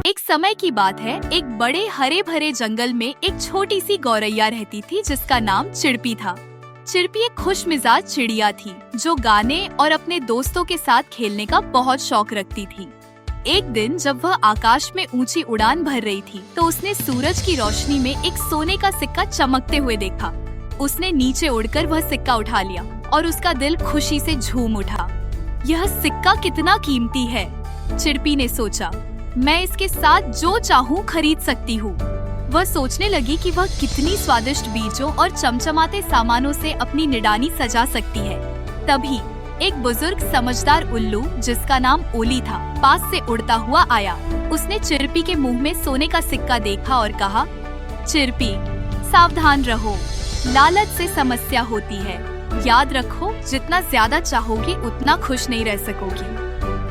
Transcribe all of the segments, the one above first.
एक समय की बात है, एक बड़े हरे भरे जंगल में एक छोटी सी गौरैया रहती थी जिसका नाम चिड़पी था। चिड़पी एक खुश मिजाज चिड़िया थी जो गाने और अपने दोस्तों के साथ खेलने का बहुत शौक रखती थी। एक दिन जब वह आकाश में ऊंची उड़ान भर रही थी तो उसने सूरज की रोशनी में एक सोने का सिक्का चमकते हुए देखा। उसने नीचे उड़कर वह सिक्का उठा लिया और उसका दिल खुशी से झूम उठा। यह सिक्का कितना कीमती है, चिड़पी ने सोचा। मैं इसके साथ जो चाहूँ खरीद सकती हूँ। वह सोचने लगी कि वह कितनी स्वादिष्ट बीजों और चमचमाते सामानों से अपनी निडानी सजा सकती है। तभी एक बुजुर्ग समझदार उल्लू जिसका नाम ओली था पास से उड़ता हुआ आया। उसने चिड़पी के मुंह में सोने का सिक्का देखा और कहा, चिड़पी सावधान रहो, लालच से समस्या होती है। याद रखो, जितना ज्यादा चाहोगी उतना खुश नहीं रह सकोगी।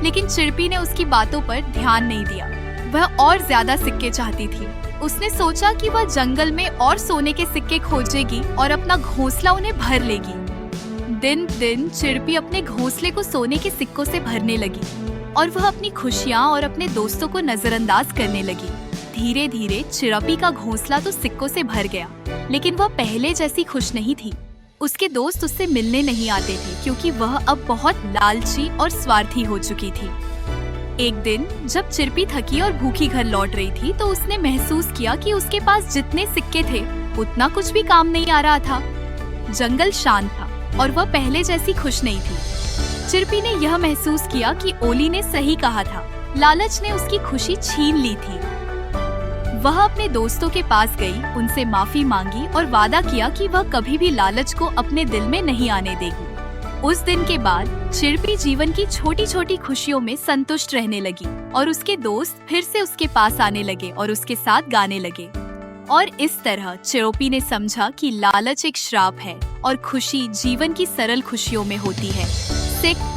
लेकिन चिड़पी ने उसकी बातों पर ध्यान नहीं दिया। वह और ज्यादा सिक्के चाहती थी। उसने सोचा कि वह जंगल में और सोने के सिक्के खोजेगी और अपना घोंसला उन्हें भर लेगी। दिन दिन चिड़पी अपने घोंसले को सोने के सिक्कों से भरने लगी और वह अपनी खुशियाँ और अपने दोस्तों को नजरअंदाज करने लगी। धीरे धीरे चिड़पी का घोंसला तो सिक्कों से भर गया, लेकिन वह पहले जैसी खुश नहीं थी। उसके दोस्त उससे मिलने नहीं आते थे क्योंकि वह अब बहुत लालची और स्वार्थी हो चुकी थी। एक दिन जब चिड़पी थकी और भूखी घर लौट रही थी तो उसने महसूस किया कि उसके पास जितने सिक्के थे उतना कुछ भी काम नहीं आ रहा था। जंगल शांत था और वह पहले जैसी खुश नहीं थी। चिड़पी ने यह महसूस किया कि ओली ने सही कहा था, लालच ने उसकी खुशी छीन ली थी। वह अपने दोस्तों के पास गई, उनसे माफी मांगी और वादा किया कि वह कभी भी लालच को अपने दिल में नहीं आने देगी। उस दिन के बाद चिड़पी जीवन की छोटी छोटी खुशियों में संतुष्ट रहने लगी और उसके दोस्त फिर से उसके पास आने लगे और उसके साथ गाने लगे। और इस तरह चिड़पी ने समझा कि लालच एक श्राप है और खुशी जीवन की सरल खुशियों में होती है।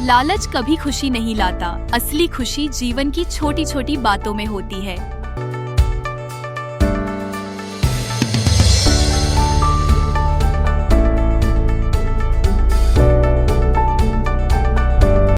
लालच कभी खुशी नहीं लाता, असली खुशी जीवन की छोटी छोटी बातों में होती है।